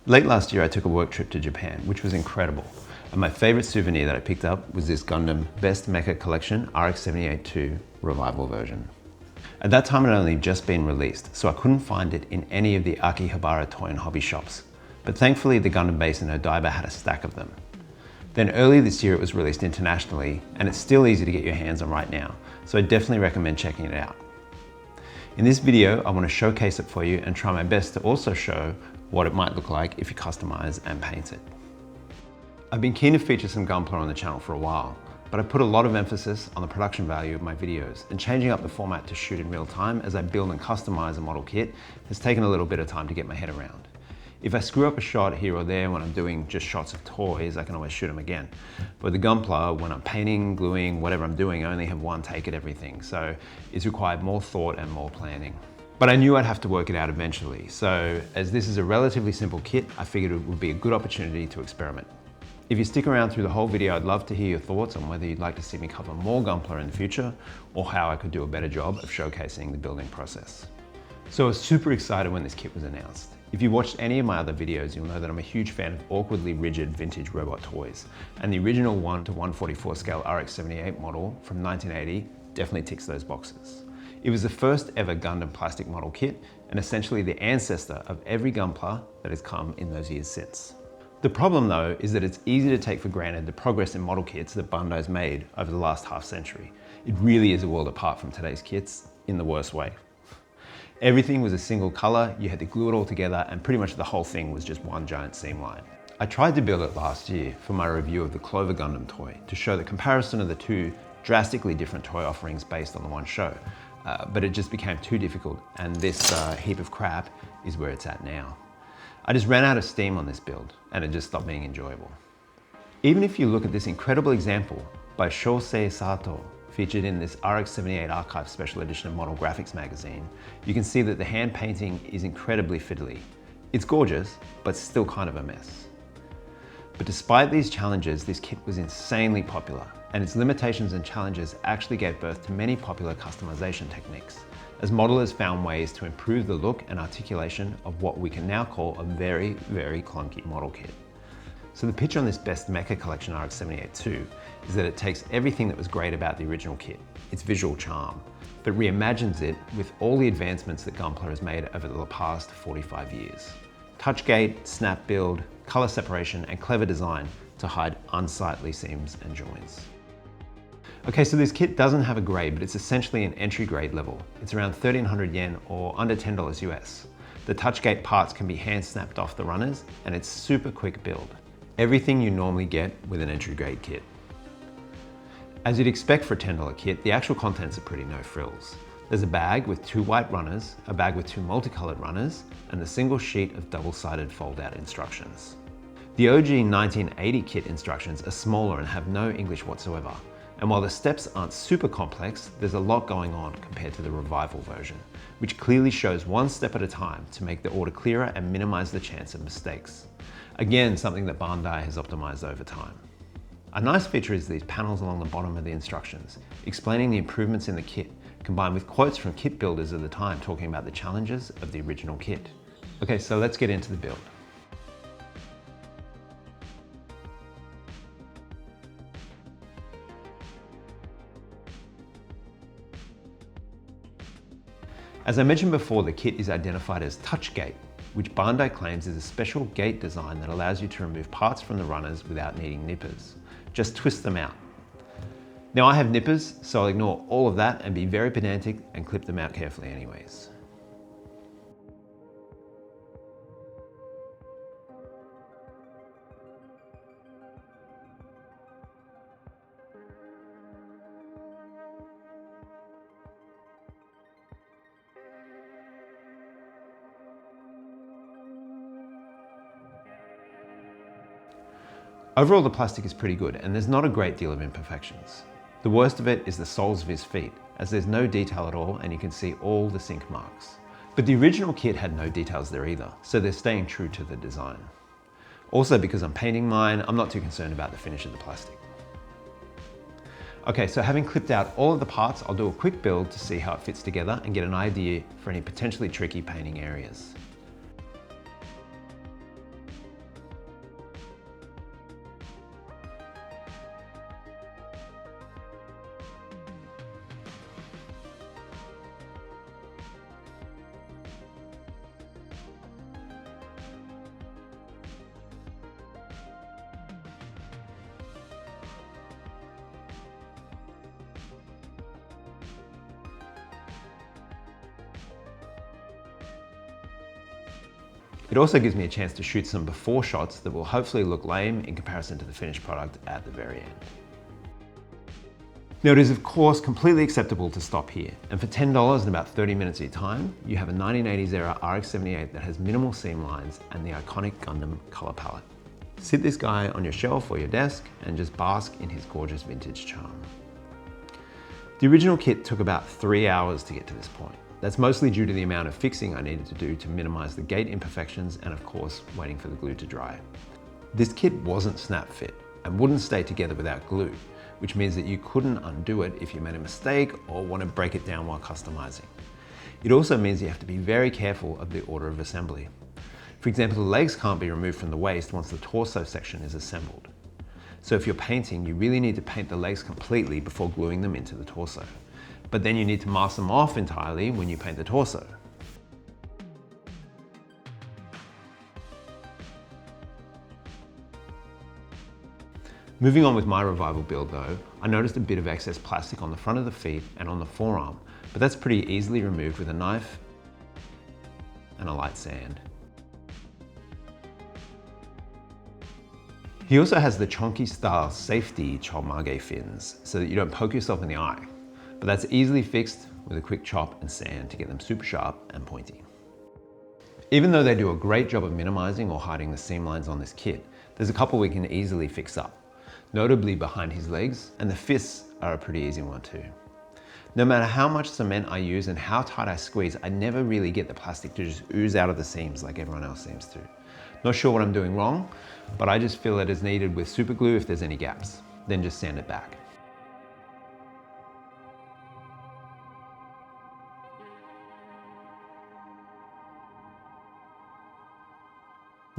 Late last year, I took a work trip to Japan, which was incredible. And my favorite souvenir that I picked up was this Gundam Best Mecha Collection RX-78-2 Revival version. At that time, it had only just been released, so I couldn't find it in any of the Akihabara toy and hobby shops. But thankfully, the Gundam base in Odaiba had a stack of them. Then earlier this year, it was released internationally, and it's still easy to get your hands on right now, so I definitely recommend checking it out. In this video, I want to showcase it for you and try my best to also show what it might look like if you customize and paint it. I've been keen to feature some Gunpla on the channel for a while, but I put a lot of emphasis on the production value of my videos, and changing up the format to shoot in real time as I build and customize a model kit has taken a little bit of time to get my head around. If I screw up a shot here or there when I'm doing just shots of toys, I can always shoot them again. But with the Gunpla, when I'm painting, gluing, whatever I'm doing, I only have one take at everything, so it's required more thought and more planning. But I knew I'd have to work it out eventually, so as this is a relatively simple kit, I figured it would be a good opportunity to experiment. If you stick around through the whole video, I'd love to hear your thoughts on whether you'd like to see me cover more Gunpla in the future, or how I could do a better job of showcasing the building process. So I was super excited when this kit was announced. If you watched any of my other videos, you'll know that I'm a huge fan of awkwardly rigid vintage robot toys, and the original 1:144 scale RX-78 model from 1980 definitely ticks those boxes. It was the first ever Gundam plastic model kit, and essentially the ancestor of every Gunpla that has come in those years since. The problem though is that it's easy to take for granted the progress in model kits that Bandai's made over the last half century. It really is a world apart from today's kits in the worst way. Everything was a single color, you had to glue it all together, and pretty much the whole thing was just one giant seam line. I tried to build it last year for my review of the Clover Gundam toy to show the comparison of the two drastically different toy offerings based on the one show, but it just became too difficult, and this heap of crap is where it's at now. I just ran out of steam on this build, and it just stopped being enjoyable. Even if you look at this incredible example by Shosei Sato, featured in this RX-78 Archive Special Edition of Model Graphics magazine, you can see that the hand painting is incredibly fiddly. It's gorgeous, but still kind of a mess. But despite these challenges, this kit was insanely popular, and its limitations and challenges actually gave birth to many popular customization techniques, as modelers found ways to improve the look and articulation of what we can now call a very, very clunky model kit. So the pitch on this Best Mecha Collection RX-78-2 is that it takes everything that was great about the original kit, its visual charm, but reimagines it with all the advancements that Gunpla has made over the past 45 years. Touchgate, snap build, color separation, and clever design to hide unsightly seams and joins. Okay, so this kit doesn't have a grade, but it's essentially an entry grade level. It's around 1,300 yen or under $10 US. The touchgate parts can be hand snapped off the runners, and it's super quick build. Everything you normally get with an entry grade kit. As you'd expect for a $10 kit, the actual contents are pretty no frills. There's a bag with 2 white runners, a bag with 2 multicolored runners, and a single sheet of double-sided fold-out instructions. The OG 1980 kit instructions are smaller and have no English whatsoever. And while the steps aren't super complex, there's a lot going on compared to the Revival version, which clearly shows one step at a time to make the order clearer and minimize the chance of mistakes. Again, something that Bandai has optimized over time. A nice feature is these panels along the bottom of the instructions, explaining the improvements in the kit, combined with quotes from kit builders of the time talking about the challenges of the original kit. Okay, so let's get into the build. As I mentioned before, the kit is identified as Touchgate, which Bandai claims is a special gate design that allows you to remove parts from the runners without needing nippers. Just twist them out. Now I have nippers, so I'll ignore all of that and be very pedantic and clip them out carefully anyways. Overall, the plastic is pretty good, and there's not a great deal of imperfections. The worst of it is the soles of his feet, as there's no detail at all and you can see all the sink marks. But the original kit had no details there either, so they're staying true to the design. Also, because I'm painting mine, I'm not too concerned about the finish of the plastic. Okay, so having clipped out all of the parts, I'll do a quick build to see how it fits together and get an idea for any potentially tricky painting areas. It also gives me a chance to shoot some before shots that will hopefully look lame in comparison to the finished product at the very end. Now it is of course completely acceptable to stop here, and for $10 and about 30 minutes of your time, you have a 1980s era RX-78 that has minimal seam lines and the iconic Gundam color palette. Sit this guy on your shelf or your desk and just bask in his gorgeous vintage charm. The original kit took about 3 hours to get to this point. That's mostly due to the amount of fixing I needed to do to minimize the gate imperfections and of course waiting for the glue to dry. This kit wasn't snap fit and wouldn't stay together without glue, which means that you couldn't undo it if you made a mistake or want to break it down while customizing. It also means you have to be very careful of the order of assembly. For example, the legs can't be removed from the waist once the torso section is assembled. So if you're painting, you really need to paint the legs completely before gluing them into the torso. But then you need to mask them off entirely when you paint the torso. Moving on with my revival build though, I noticed a bit of excess plastic on the front of the feet and on the forearm, but that's pretty easily removed with a knife and a light sand. He also has the chonky style safety cholmage fins so that you don't poke yourself in the eye, but that's easily fixed with a quick chop and sand to get them super sharp and pointy. Even though they do a great job of minimizing or hiding the seam lines on this kit, there's a couple we can easily fix up. Notably behind his legs, and the fists are a pretty easy one too. No matter how much cement I use and how tight I squeeze, I never really get the plastic to just ooze out of the seams like everyone else seems to. Not sure what I'm doing wrong, but I just feel it is needed with super glue if there's any gaps, then just sand it back.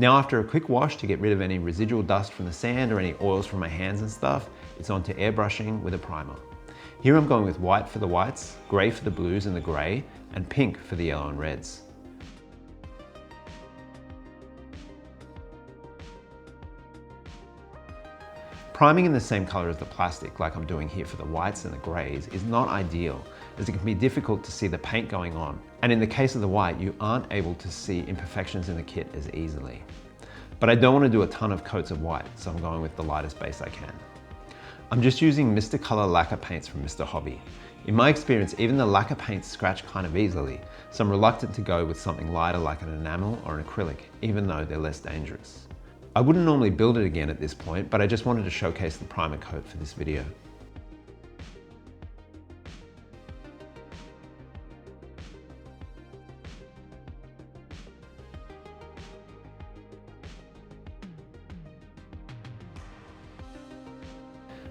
Now after a quick wash to get rid of any residual dust from the sand or any oils from my hands and stuff, it's on to airbrushing with a primer. Here I'm going with white for the whites, grey for the blues and the grey, and pink for the yellow and reds. Priming in the same colour as the plastic, like I'm doing here for the whites and the greys, is not ideal, as it can be difficult to see the paint going on. And in the case of the white, you aren't able to see imperfections in the kit as easily. But I don't want to do a ton of coats of white, so I'm going with the lightest base I can. I'm just using Mr. Color lacquer paints from Mr. Hobby. In my experience, even the lacquer paints scratch kind of easily, so I'm reluctant to go with something lighter like an enamel or an acrylic, even though they're less dangerous. I wouldn't normally build it again at this point, but I just wanted to showcase the primer coat for this video.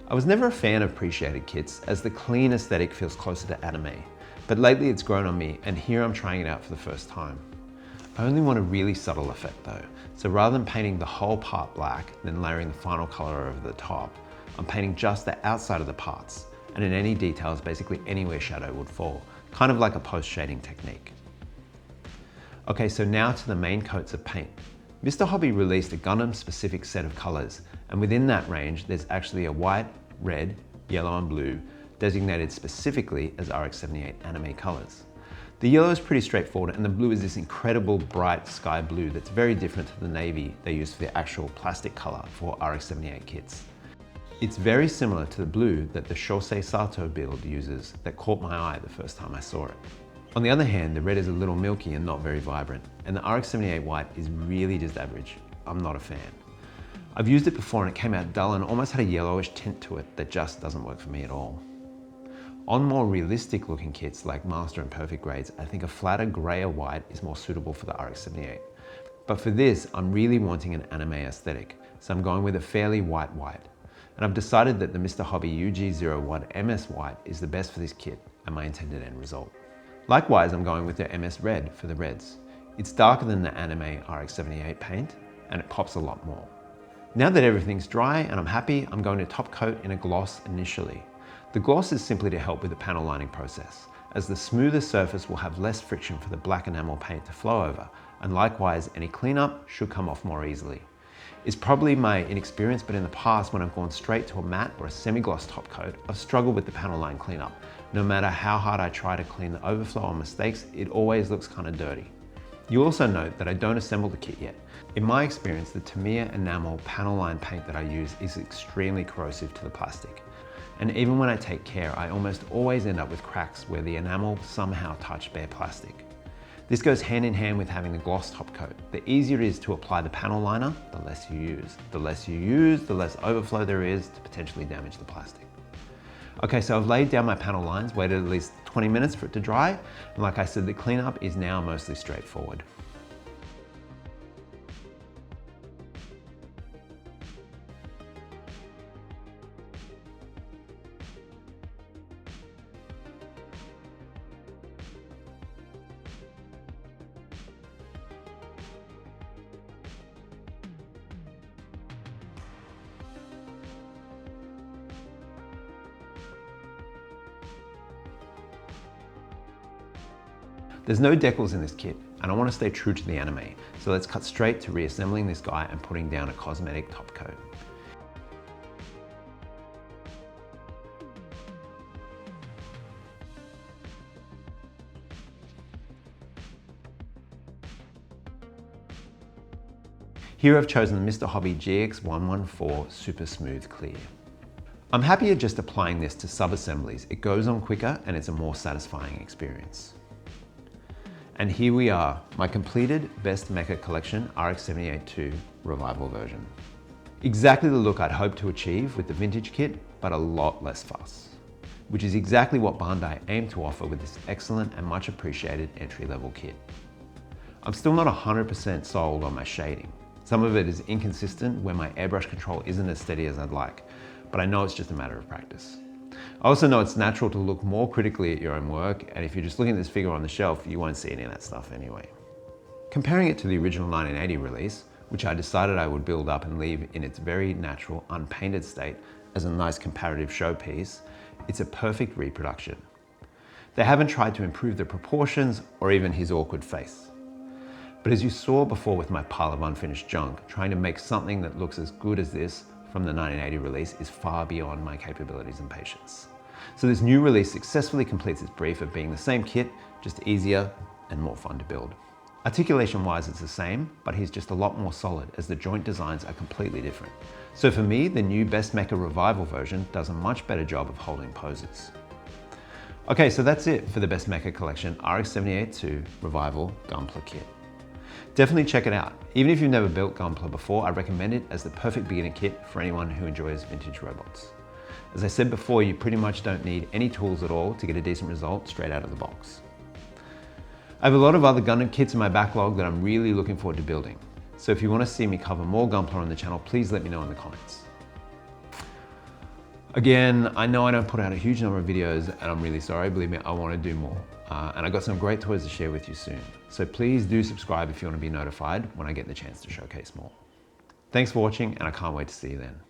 I was never a fan of pre-shaded kits, as the clean aesthetic feels closer to anime, but lately it's grown on me, and here I'm trying it out for the first time. I only want a really subtle effect though, so rather than painting the whole part black, then layering the final color over the top, I'm painting just the outside of the parts, and in any details basically anywhere shadow would fall, kind of like a post-shading technique. Okay, so now to the main coats of paint. Mr. Hobby released a Gundam specific set of colors, and within that range there's actually a white, red, yellow and blue, designated specifically as RX-78 anime colors. The yellow is pretty straightforward, and the blue is this incredible bright sky blue that's very different to the navy they use for the actual plastic color for RX-78 kits. It's very similar to the blue that the Shosei Sato build uses that caught my eye the first time I saw it. On the other hand, the red is a little milky and not very vibrant, and the RX-78 white is really just average. I'm not a fan. I've used it before and it came out dull and almost had a yellowish tint to it that just doesn't work for me at all. On more realistic looking kits like Master and Perfect grades, I think a flatter grayer white is more suitable for the RX-78. But for this, I'm really wanting an anime aesthetic, so I'm going with a fairly white white. And I've decided that the Mr. Hobby UG01 MS white is the best for this kit and my intended end result. Likewise, I'm going with the MS red for the reds. It's darker than the anime RX-78 paint and it pops a lot more. Now that everything's dry and I'm happy, I'm going to top coat in a gloss initially. The gloss is simply to help with the panel lining process, as the smoother surface will have less friction for the black enamel paint to flow over, and likewise any cleanup should come off more easily. It's probably my inexperience, but in the past when I've gone straight to a matte or a semi-gloss top coat, I've struggled with the panel line cleanup. No matter how hard I try to clean the overflow or mistakes, it always looks kind of dirty. You'll also note that I don't assemble the kit yet. In my experience, the Tamiya enamel panel line paint that I use is extremely corrosive to the plastic. And even when I take care, I almost always end up with cracks where the enamel somehow touched bare plastic. This goes hand in hand with having the gloss top coat. The easier it is to apply the panel liner, the less you use. The less you use, the less overflow there is to potentially damage the plastic. Okay, so I've laid down my panel lines, waited at least 20 minutes for it to dry, and like I said, the cleanup is now mostly straightforward. There's no decals in this kit, and I want to stay true to the anime, so let's cut straight to reassembling this guy and putting down a cosmetic top coat. Here I've chosen the Mr. Hobby GX114 Super Smooth Clear. I'm happier just applying this to sub-assemblies. It goes on quicker and it's a more satisfying experience. And here we are, my completed Best Mecha Collection RX-78-2 Revival version. Exactly the look I'd hoped to achieve with the vintage kit, but a lot less fuss. Which is exactly what Bandai aimed to offer with this excellent and much appreciated entry-level kit. I'm still not 100% sold on my shading. Some of it is inconsistent where my airbrush control isn't as steady as I'd like, but I know it's just a matter of practice. I also know it's natural to look more critically at your own work, and if you're just looking at this figure on the shelf, you won't see any of that stuff anyway. Comparing it to the original 1980 release, which I decided I would build up and leave in its very natural, unpainted state as a nice comparative showpiece, it's a perfect reproduction. They haven't tried to improve the proportions or even his awkward face. But as you saw before with my pile of unfinished junk, trying to make something that looks as good as this from the 1980 release is far beyond my capabilities and patience. So this new release successfully completes its brief of being the same kit, just easier and more fun to build. Articulation-wise, it's the same, but he's just a lot more solid as the joint designs are completely different. So for me, the new Best Mecha Revival version does a much better job of holding poses. Okay, so that's it for the Best Mecha Collection RX-78-2 Revival Gunpla kit. Definitely check it out. Even if you've never built Gunpla before, I recommend it as the perfect beginner kit for anyone who enjoys vintage robots. As I said before, you pretty much don't need any tools at all to get a decent result straight out of the box. I have a lot of other Gundam kits in my backlog that I'm really looking forward to building. So if you want to see me cover more Gunpla on the channel, please let me know in the comments. Again, I know I don't put out a huge number of videos and I'm really sorry. Believe me, I want to do more. And I got some great toys to share with you soon. So please do subscribe if you want to be notified when I get the chance to showcase more. Thanks for watching and I can't wait to see you then.